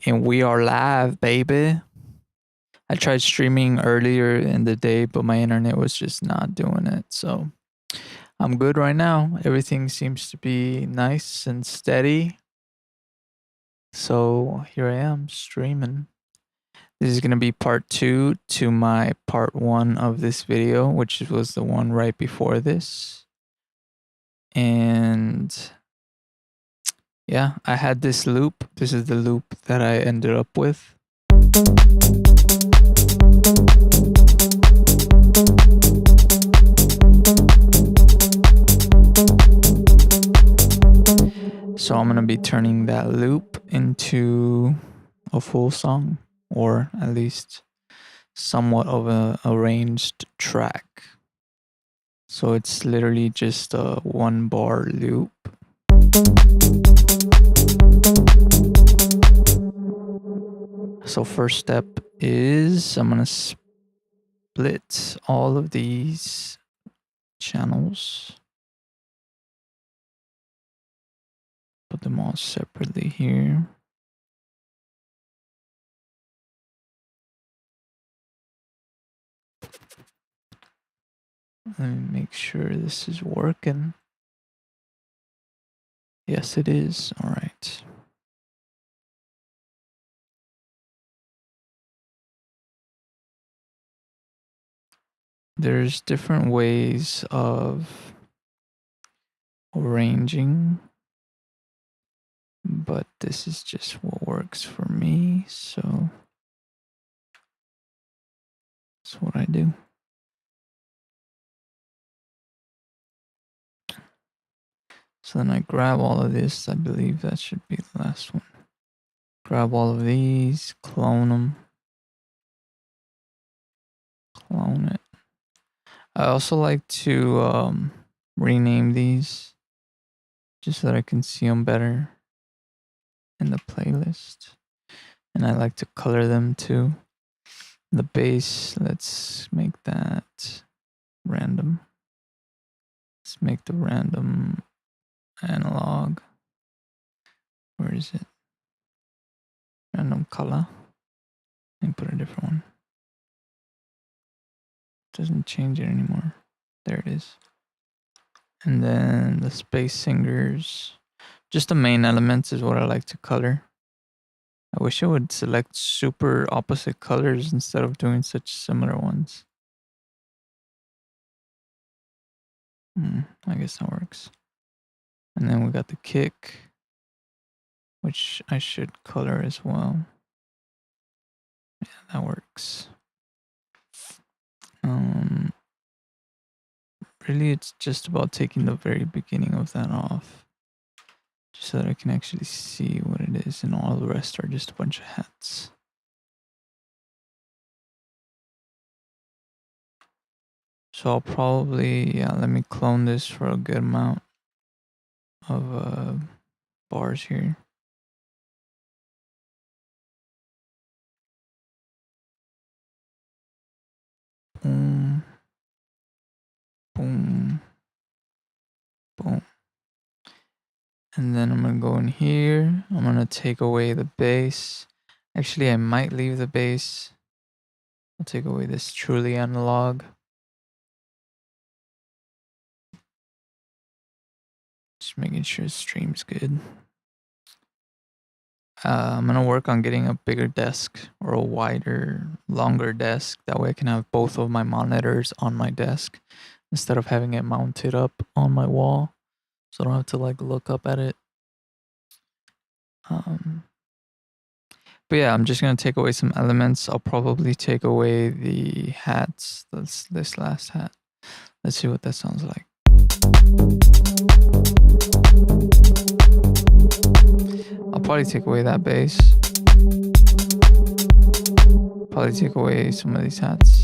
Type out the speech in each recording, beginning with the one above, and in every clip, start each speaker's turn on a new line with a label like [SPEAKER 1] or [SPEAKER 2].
[SPEAKER 1] and we are live, baby. I tried streaming earlier in the day, but my internet was just not doing it. So I'm good right now. Everything seems to be nice and steady. So here I am streaming. This is going to be part 2 to my part 1 of this video, which was the one right before this. And yeah, I had this loop. This is the loop that I ended up with. So I'm going to be turning that loop into a full song, or at least somewhat of a arranged track. So it's literally just a 1-bar loop. So first step is I'm going to split all of these channels. Put them all separately here. Let me make sure this is working. Yes, it is. All right. There's different ways of arranging, but this is just what works for me, so that's what I do. So then I grab all of this. I believe that should be the last one. Grab all of these, clone them, clone it. I also like to rename these just so that I can see them better in the playlist. And I like to color them too. The bass, let's make that random. Let's make the random analog. Where is it? Random color. And put a different one. Doesn't change it anymore. There it is. And then the space singers. Just the main elements is what I like to color. I wish I would select super opposite colors instead of doing such similar ones. I guess that works. And then we got the kick, which I should color as well. Yeah, that works. Really, it's just about taking the very beginning of that off, just so that I can actually see what it is, and all the rest are just a bunch of hats. So I'll probably, let me clone this for a good amount of bars here. Boom, boom, boom. And then I'm gonna go in here. I'm gonna take away the bass. Actually, I might leave the bass. I'll take away this truly analog. Just making sure it streams good. I'm gonna work on getting a bigger desk or a wider, longer desk. That way I can have both of my monitors on my desk instead of having it mounted up on my wall. So I don't have to like look up at it. But yeah, I'm just gonna take away some elements. I'll probably take away the hats. That's this last hat. Let's see what that sounds like. I'll probably take away that bass. Probably take away some of these hats.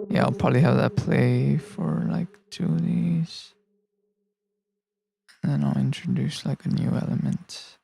[SPEAKER 1] Yeah, I'll probably have that play for like 2 of these. And then I'll introduce like a new element.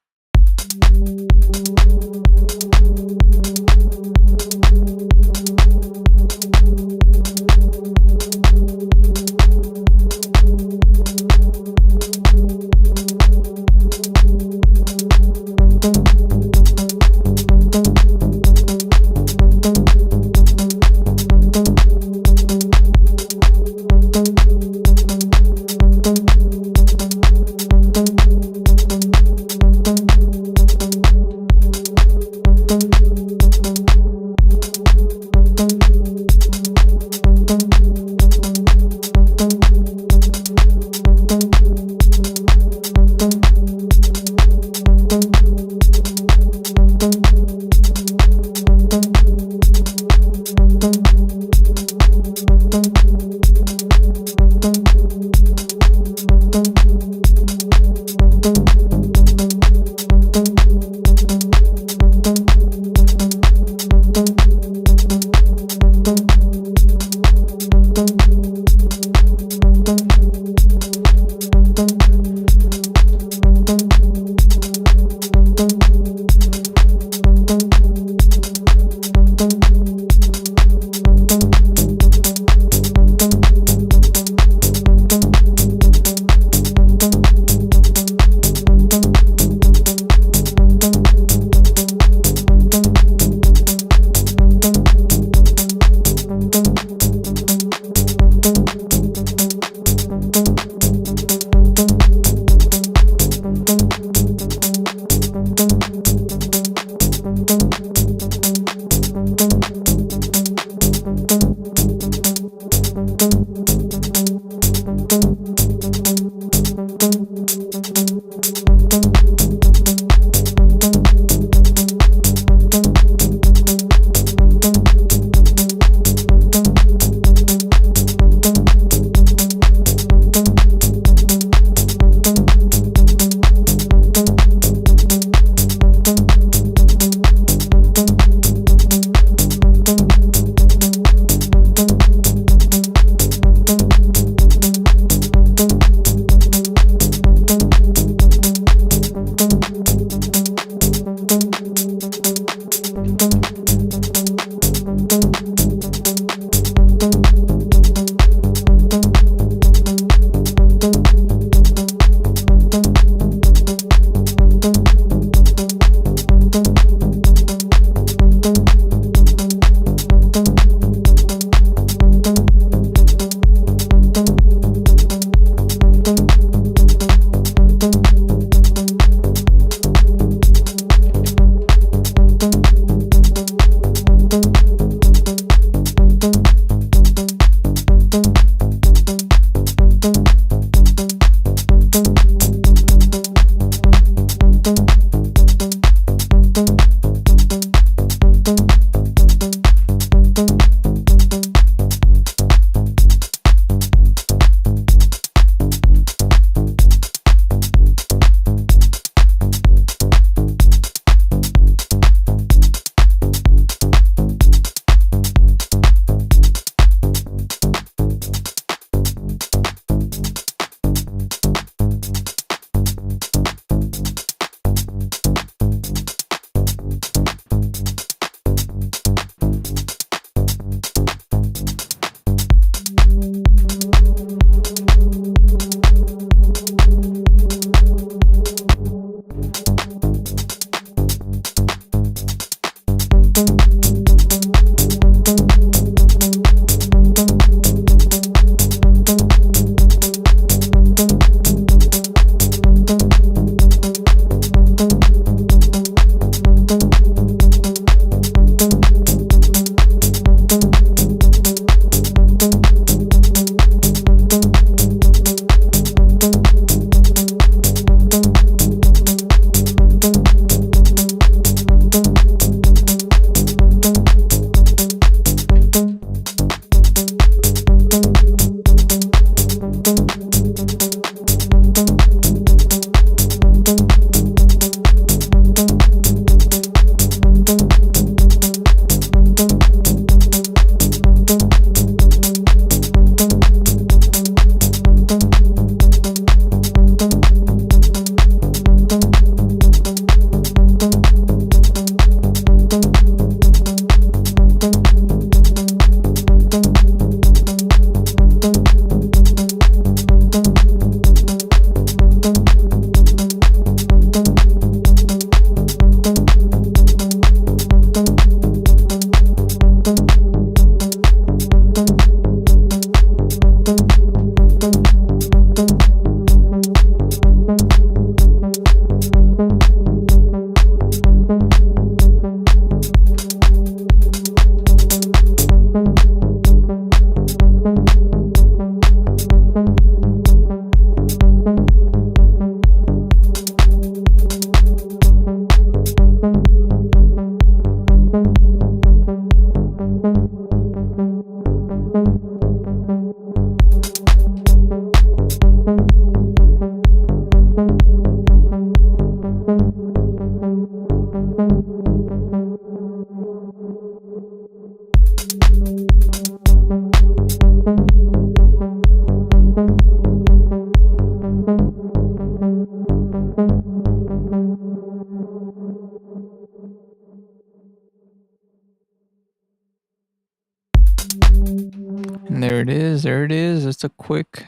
[SPEAKER 1] it is. There it is. It's a quick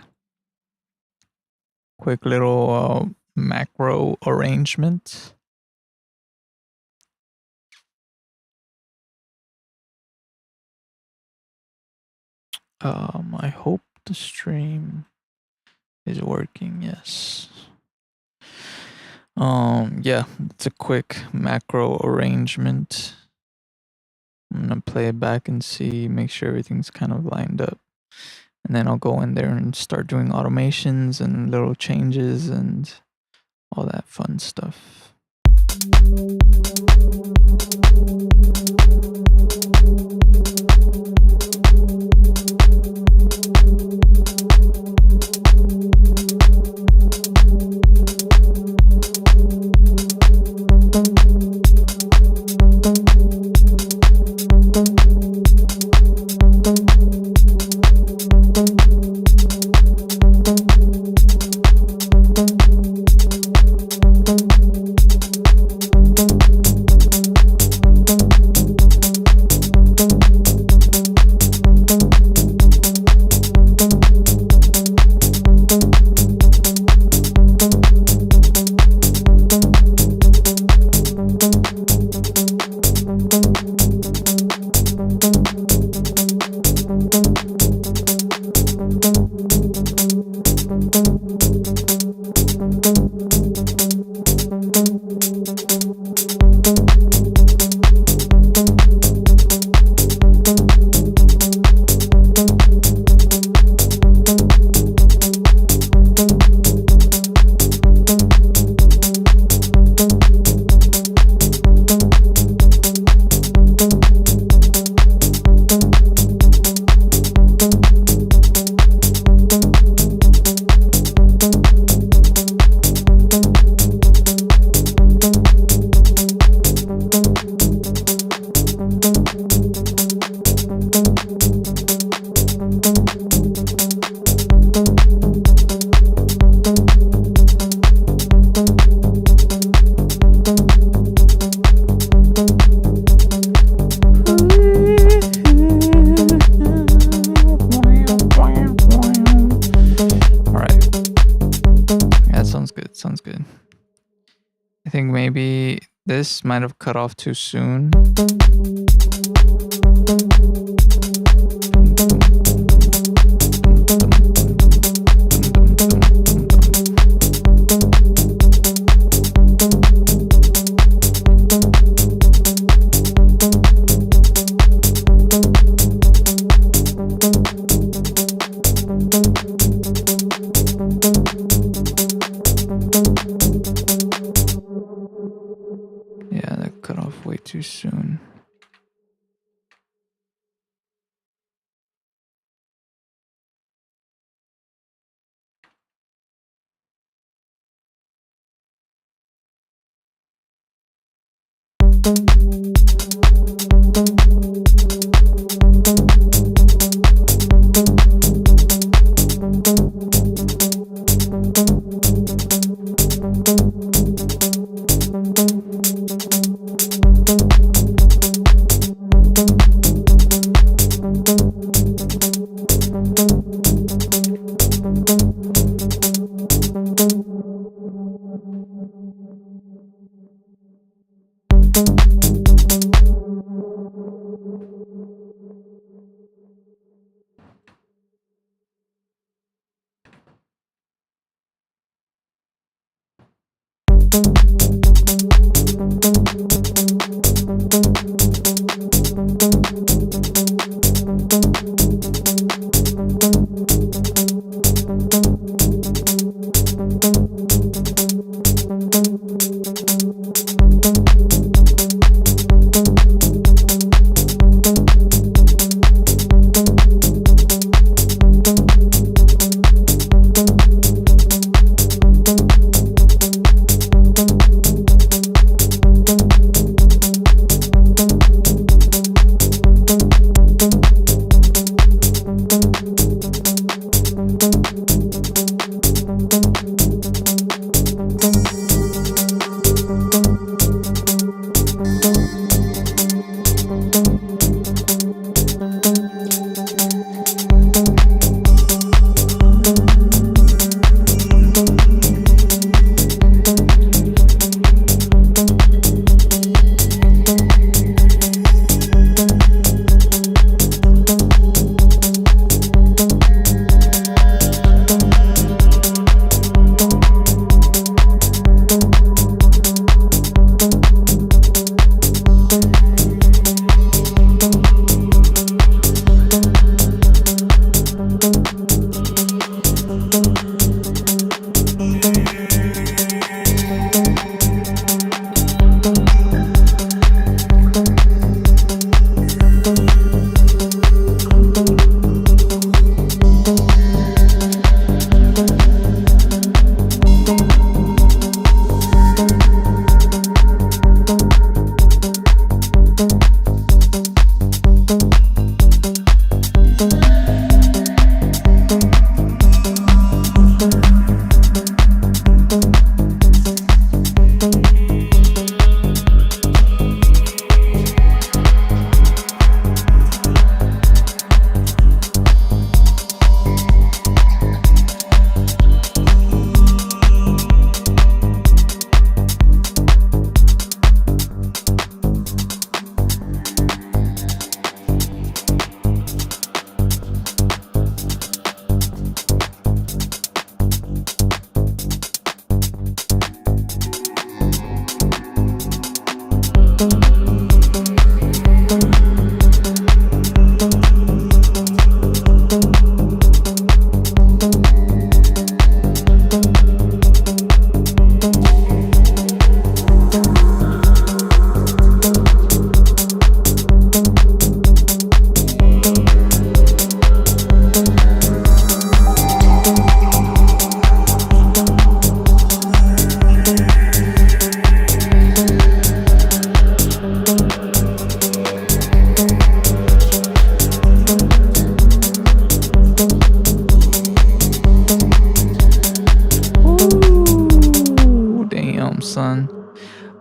[SPEAKER 1] little macro arrangement. I hope the stream is working. Yes. Yeah, it's a quick macro arrangement. I'm gonna play it back and see, make sure everything's kind of lined up. And then I'll go in there and start doing automations and little changes and all that fun stuff. Sounds good. I think maybe this might have cut off too soon. Yeah, that cut off way too soon.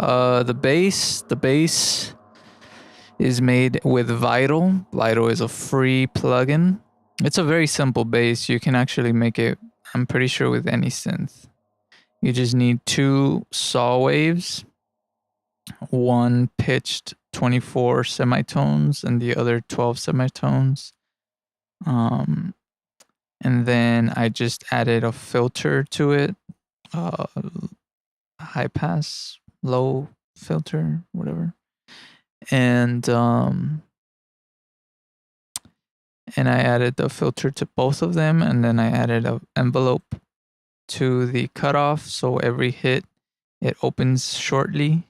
[SPEAKER 1] The bass is made with Vital. Vital is a free plugin. It's a very simple bass. You can actually make it, I'm pretty sure, with any synth. You just need 2 saw waves, one pitched 24 semitones and the other 12 semitones. And then I just added a filter to it, high pass, low filter, whatever. And I added the filter to both of them, and then I added an envelope to the cutoff, so every hit it opens shortly,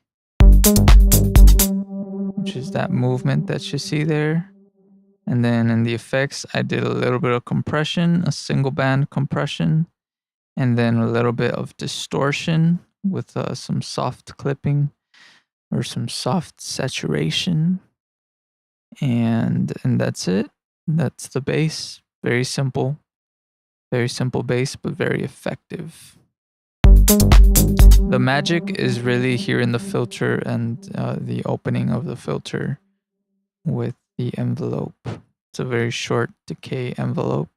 [SPEAKER 1] which is that movement that you see there. And then in the effects, I did a little bit of compression, a single band compression, and then a little bit of distortion with some soft clipping or some soft saturation. And that's it. That's the bass. Very simple bass, but very effective. The magic is really here in the filter and the opening of the filter with the envelope. It's a very short decay envelope.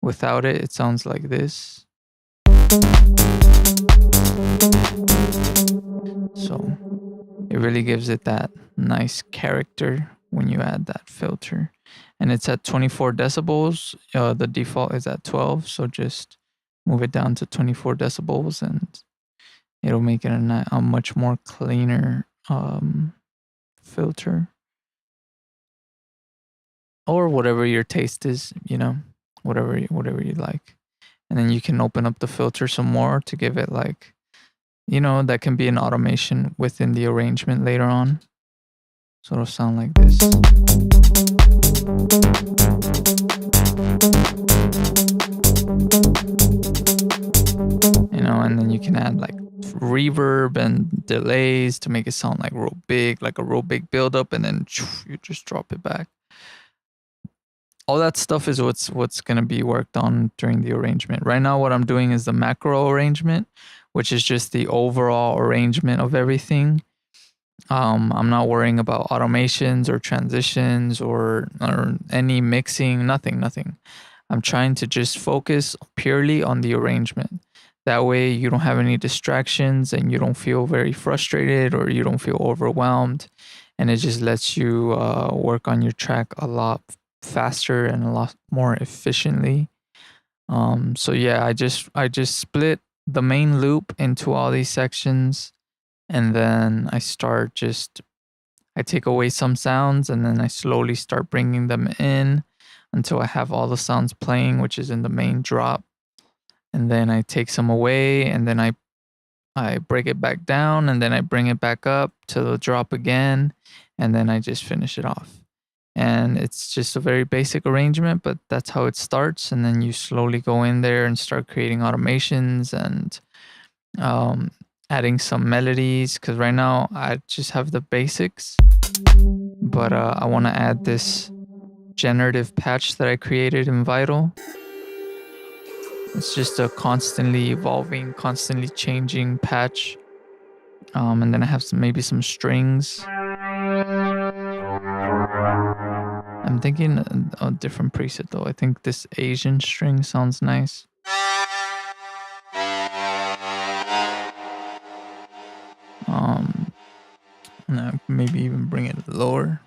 [SPEAKER 1] Without it, it sounds like this. So it really gives it that nice character when you add that filter. And it's at 24 decibels. The default is at 12, so just move it down to 24 decibels and it'll make it a much more cleaner filter. Or whatever your taste is, you know, whatever you like. And then you can open up the filter some more to give it like, you know, that can be an automation within the arrangement later on. So it'll sound like this. You know, and then you can add like reverb and delays to make it sound like real big, like a real big buildup, and then you just drop it back. All that stuff is what's going to be worked on during the arrangement. Right now, what I'm doing is the macro arrangement, which is just the overall arrangement of everything. I'm not worrying about automations or transitions or any mixing, nothing. I'm trying to just focus purely on the arrangement. That way you don't have any distractions and you don't feel very frustrated or you don't feel overwhelmed. And it just lets you work on your track a lot faster and a lot more efficiently. So yeah, I just split the main loop into all these sections, and then I take away some sounds and then I slowly start bringing them in until I have all the sounds playing, which is in the main drop. And then I take some away and then I break it back down and then I bring it back up to the drop again, and then I just finish it off. And it's just a very basic arrangement, but that's how it starts. And then you slowly go in there and start creating automations and adding some melodies. Because right now I just have the basics, but I want to add this generative patch that I created in Vital. It's just a constantly evolving, constantly changing patch. And then I have maybe some strings. I'm thinking a different preset though. I think this Asian string sounds nice. Maybe even bring it lower.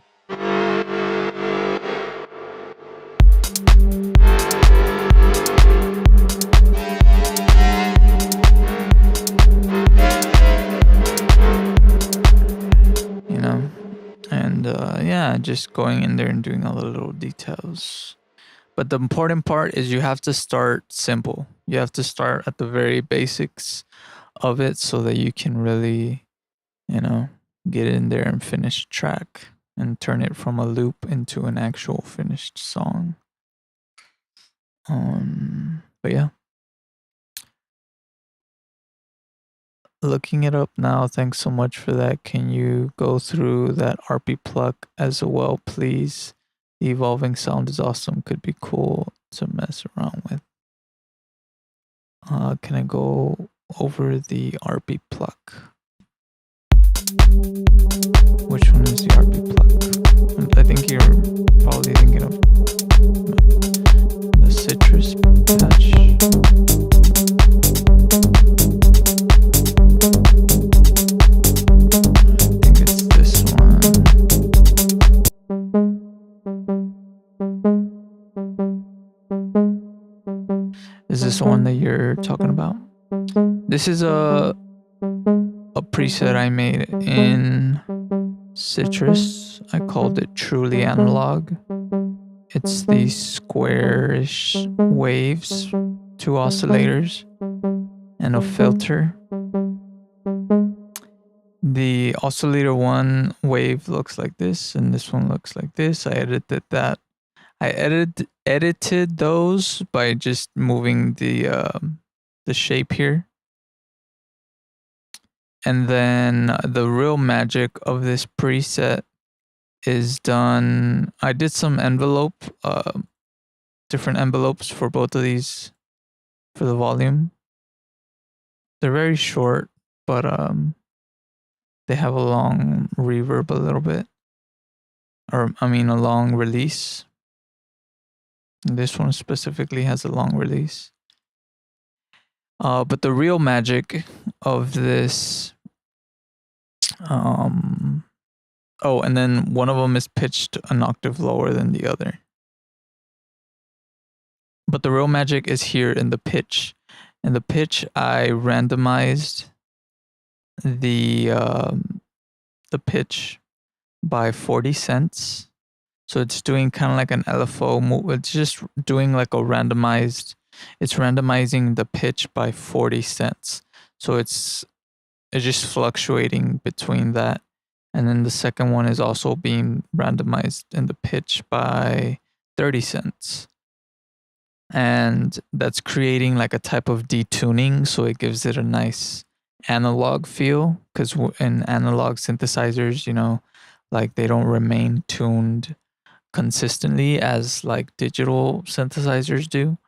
[SPEAKER 1] You know, and yeah, just going in there and doing all the little details. But the important part is you have to start simple. You have to start at the very basics of it so that you can really, you know, get in there and finish the track and turn it from a loop into an actual finished song. But yeah. Looking it up now, thanks so much for that. Can you go through that RP pluck as well, please? The evolving sound is awesome. Could be cool to mess around with. Can I go over the RP pluck? Which one is the RP plug? I think you're probably thinking of the citrus patch. I think it's this one. Is this the one that you're talking about? This is a preset I made in Citrus. I called it Truly Analog. It's these squarish waves, 2 oscillators, and a filter. The oscillator 1 wave looks like this, and this one looks like this. I edited that. I edited those by just moving the shape here. And then the real magic of this preset is done. I did some different envelopes for both of these for the volume. They're very short, but they have a long reverb a little bit. Or, I mean, a long release. This one specifically has a long release. But the real magic of this, and then one of them is pitched an octave lower than the other. But the real magic is here in the pitch. In the pitch, I randomized the pitch by 40 cents. So it's doing kind of like an LFO move. It's just doing like a randomized. It's randomizing the pitch by 40 cents. So it's just fluctuating between that. And then the second one is also being randomized in the pitch by 30 cents. And that's creating like a type of detuning. So it gives it a nice analog feel. Because in analog synthesizers, like they don't remain tuned consistently as like digital synthesizers do.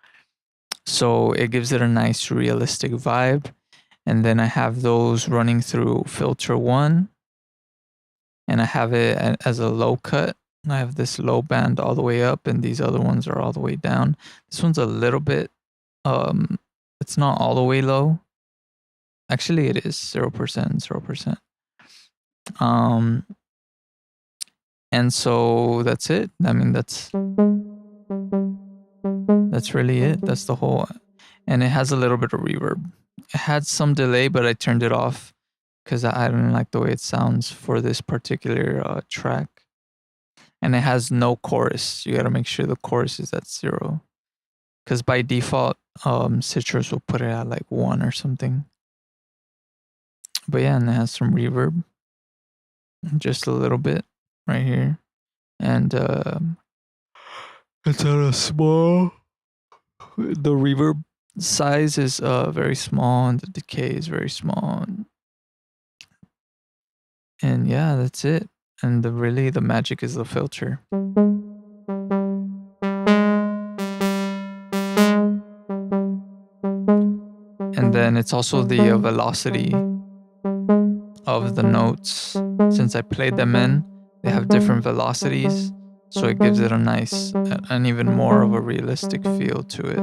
[SPEAKER 1] So it gives it a nice realistic vibe. And then I have those running through filter 1. And I have it as a low cut. I have this low band all the way up, and these other ones are all the way down. This one's a little bit, it's not all the way low. Actually, it is 0%. And so that's it. I mean, that's really it. That's the whole, and it has a little bit of reverb. It had some delay, but I turned it off because I don't like the way it sounds for this particular track. And it has no chorus. You got to make sure the chorus is at 0. Because by default, Citrus will put it at like 1 or something. But yeah, and it has some reverb. Just a little bit right here. And it's at a small. The reverb size is very small, and the decay is very small. And yeah, that's it. And the magic is the filter. And then it's also the velocity of the notes. Since I played them in, they have different velocities. So it gives it a nice, and even more of a realistic feel to it.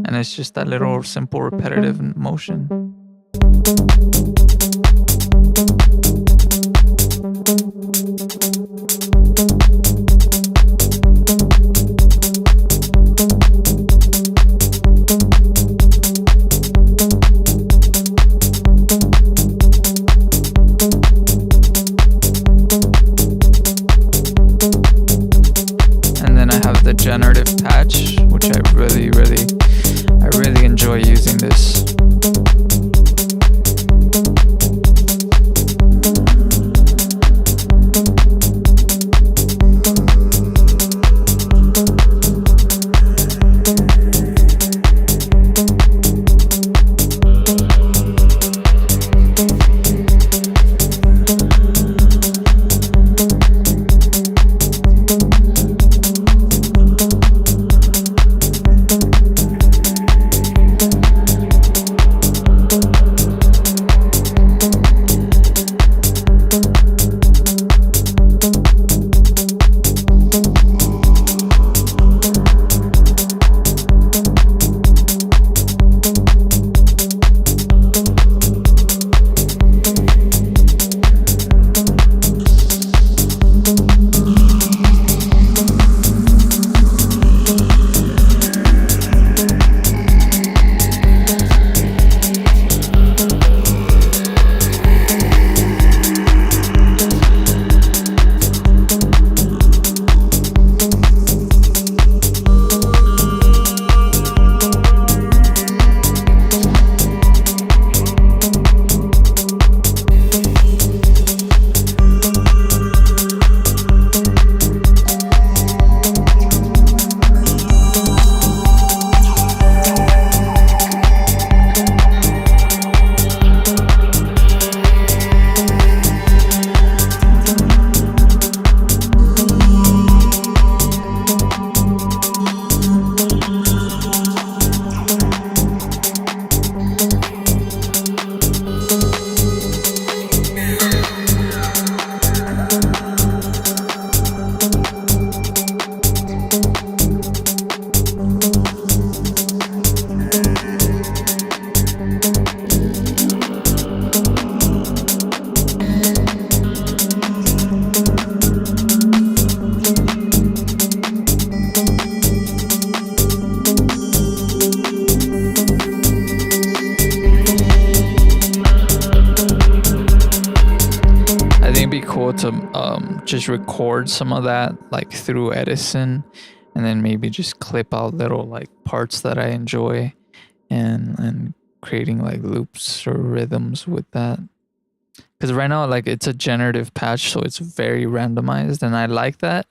[SPEAKER 1] And it's just that little simple repetitive motion. And then I have the generative patch, which I really enjoy using this. just record some of that like through Edison, and then maybe just clip out little like parts that I enjoy, and creating like loops or rhythms with that. Because right now, like, it's a generative patch, so it's very randomized, and I like that.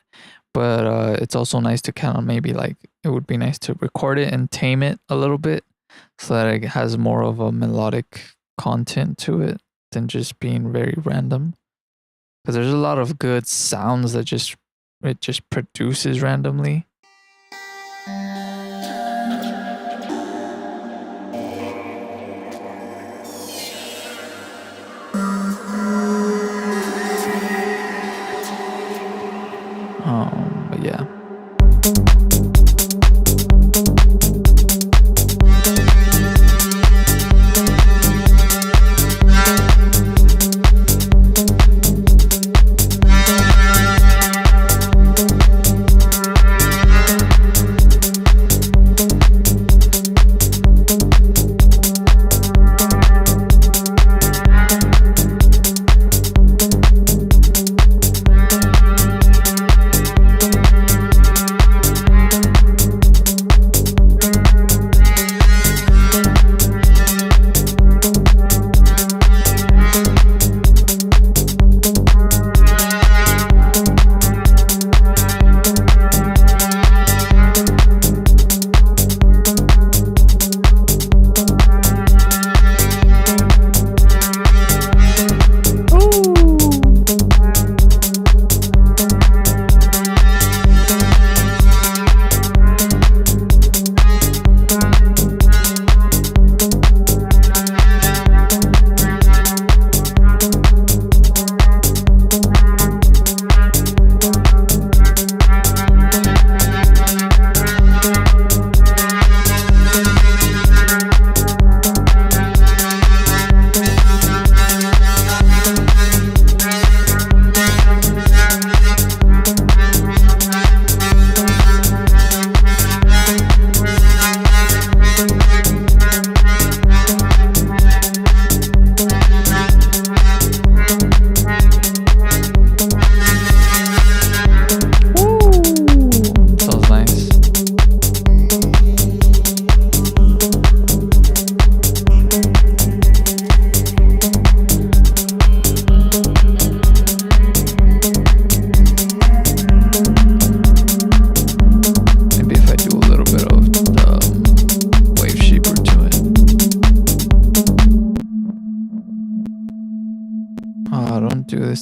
[SPEAKER 1] But it's also nice to kind of maybe like, it would be nice to record it and tame it a little bit so that it has more of a melodic content to it than just being very random. Because there's a lot of good sounds that it just produces randomly. But yeah.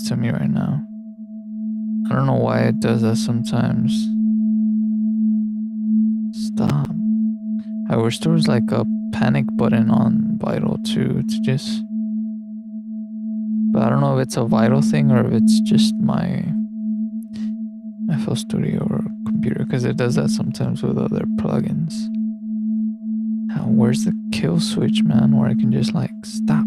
[SPEAKER 1] To me right now. I don't know why it does that sometimes. Stop. I wish there was like a panic button on Vital too, to just, but I don't know if it's a Vital thing or if it's just my FL Studio or computer, because it does that sometimes with other plugins. Now, where's the kill switch, man, where I can just like stop.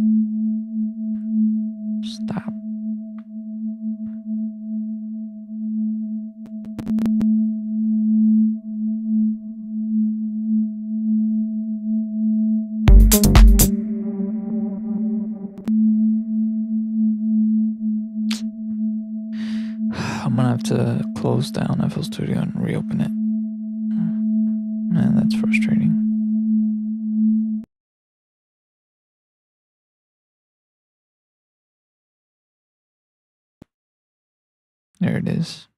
[SPEAKER 1] I'm gonna have to close down FL Studio and reopen it. Man, that's frustrating. There it is.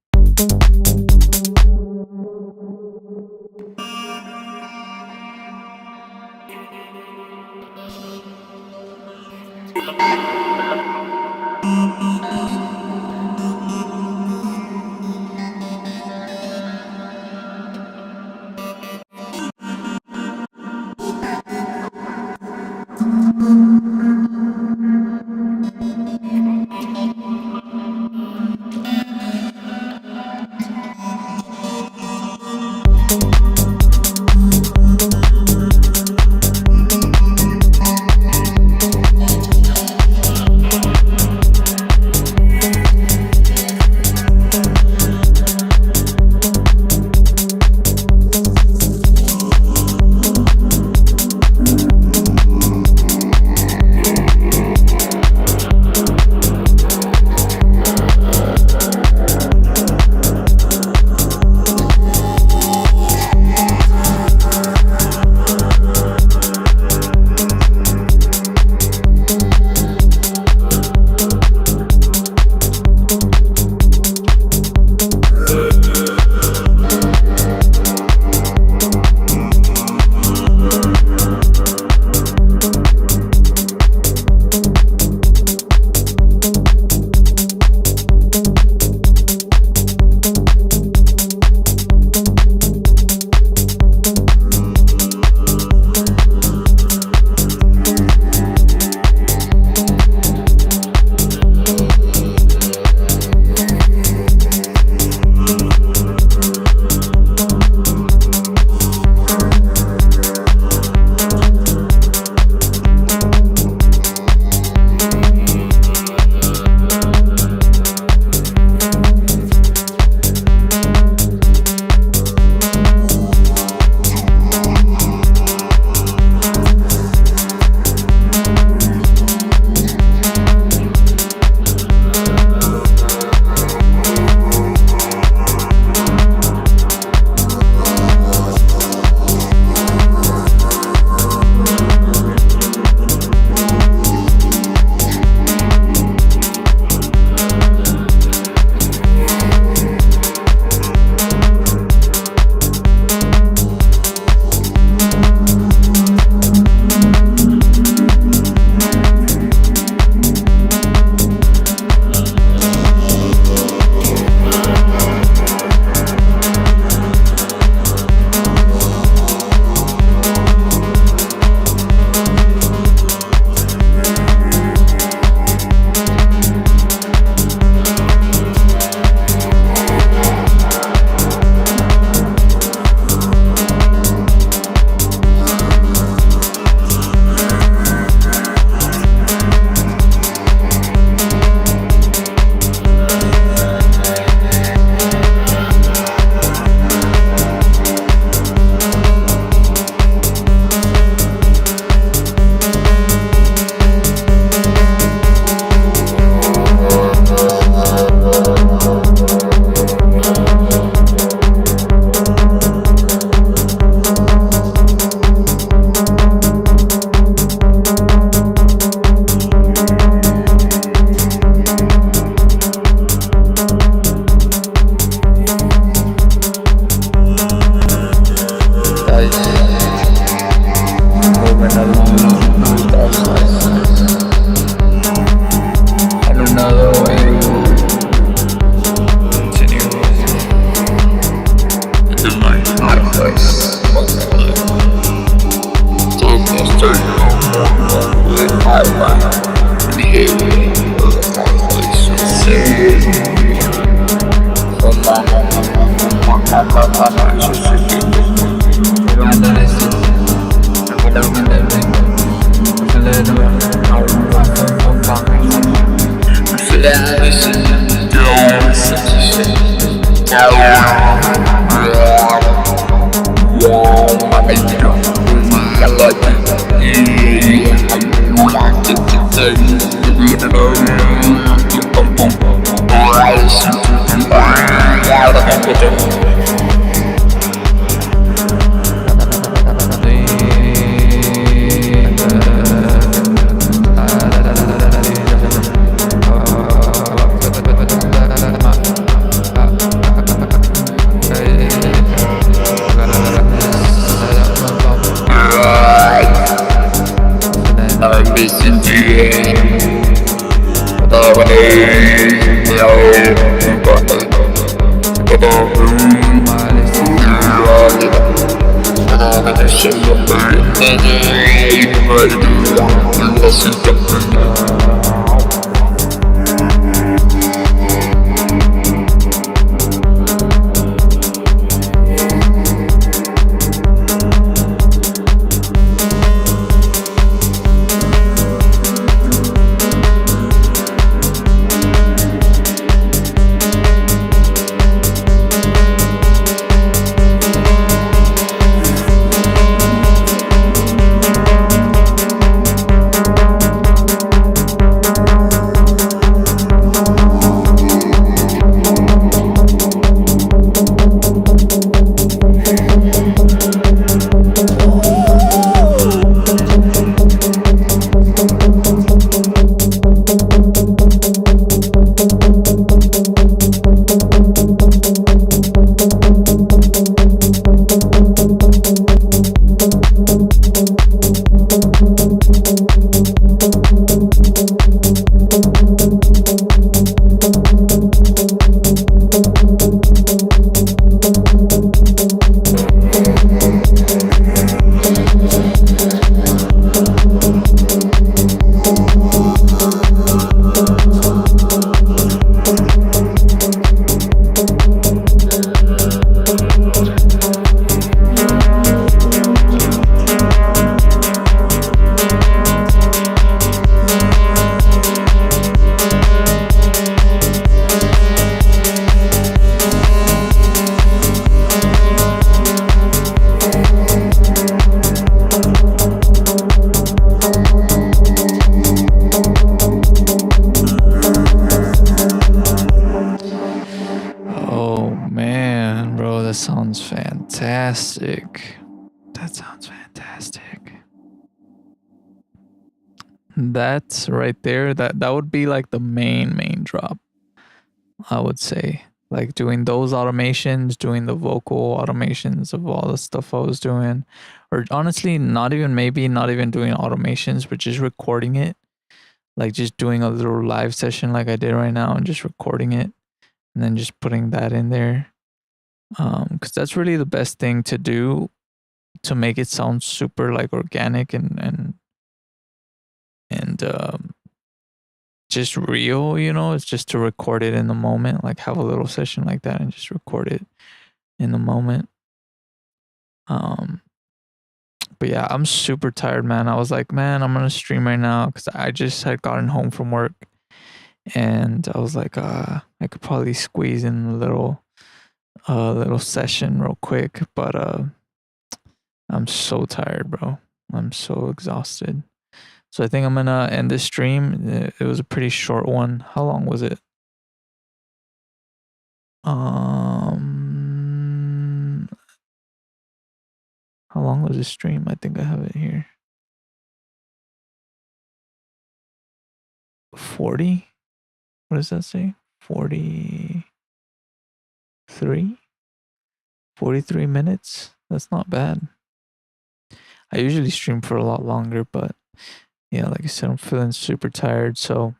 [SPEAKER 1] Sounds fantastic. That sounds fantastic. That's right there. That would be like the main drop, I would say. Like doing those automations, doing the vocal automations of all the stuff I was doing. Or honestly, not even doing automations, but just recording it. Like just doing a little live session like I did right now and just recording it and then just putting that in there. Because that's really the best thing to do to make it sound super like organic and just real, you know. It's just to record it in the moment, like have a little session like that and just record it in the moment. But yeah, I'm super tired, man. I was like, man, I'm gonna stream right now because I just had gotten home from work and I was like, I could probably squeeze in a little session real quick, but I'm so tired, bro. I'm so exhausted. So I think I'm gonna end this stream. It was a pretty short one. How long was it? How long was this stream? I think I have it here. 40? What does that say? 43? 43 minutes? That's not bad. I usually stream for a lot longer, but yeah, like I said, I'm feeling super tired. So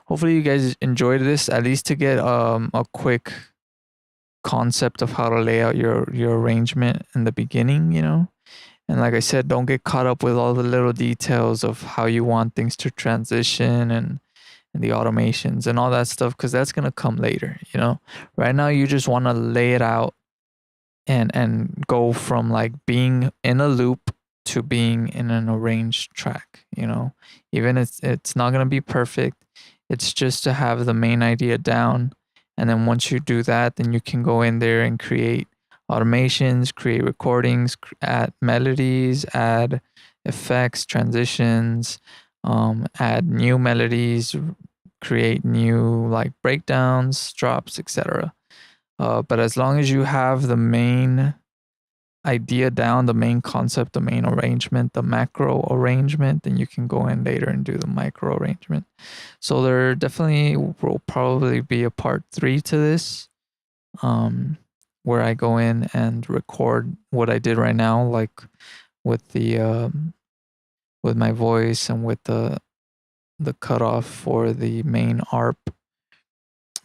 [SPEAKER 1] hopefully you guys enjoyed this, at least to get a quick concept of how to lay out your arrangement in the beginning, you know. And like I said, don't get caught up with all the little details of how you want things to transition and the automations and all that stuff, because that's gonna come later, you know. Right now you just want to lay it out and go from like being in a loop to being in an arranged track, you know. Even it's not going to be perfect. It's just to have the main idea down, and then once you do that, then you can go in there and create automations, create recordings, add melodies, add effects, transitions, add new melodies, create new like breakdowns, drops, etc. But as long as you have the main idea down, the main concept, the main arrangement, the macro arrangement, then you can go in later and do the micro arrangement. So there definitely will probably be a part 3 to this, where I go in and record what I did right now, like with the with my voice and with the cutoff for the main ARP,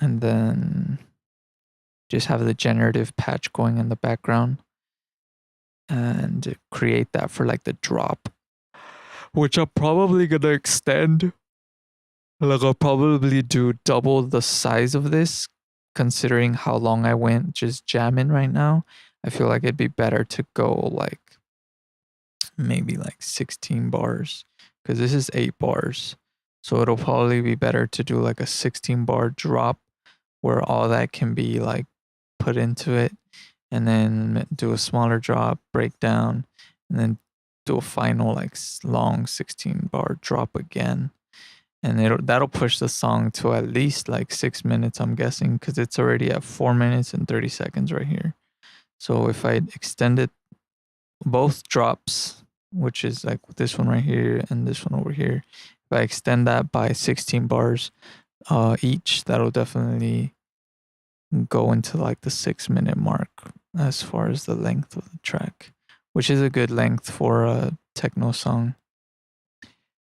[SPEAKER 1] and then just have the generative patch going in the background and create that for like the drop, which I'm probably gonna extend. Like I'll probably do double the size of this, considering how long I went just jamming right now. I feel like it'd be better to go like maybe like 16 bars, because this is 8 bars. So it'll probably be better to do like a 16 bar drop where all that can be like put into it, and then do a smaller drop, breakdown, and then do a final like long 16 bar drop again. And that'll push the song to at least like 6 minutes, I'm guessing, because it's already at 4 minutes and 30 seconds right here. So if I extended both drops, which is like this one right here and this one over here, if I extend that by 16 bars each, that'll definitely go into like the 6 minute mark as far as the length of the track, which is a good length for a techno song.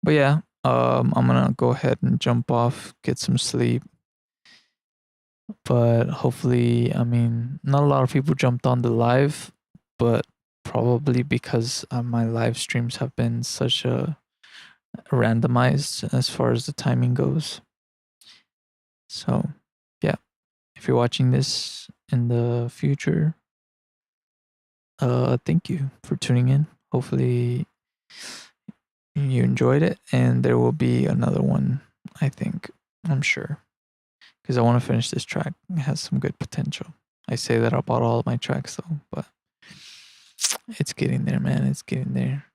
[SPEAKER 1] But yeah, I'm gonna go ahead and jump off, get some sleep. But hopefully, I mean, not a lot of people jumped on the live, but probably because my live streams have been such a randomized as far as the timing goes. So, yeah, if you're watching this in the future, thank you for tuning in. Hopefully, you enjoyed it, and there will be another one, I think, I'm sure, because I want to finish this track. It has some good potential. I say that about all of my tracks though, but it's getting there, man. It's getting there.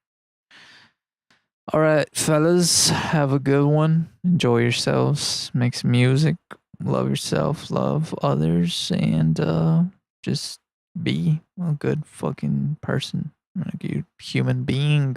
[SPEAKER 1] All right, fellas, have a good one. Enjoy yourselves. Make some music. Love yourself. Love others, and just be a good fucking person, like you human being.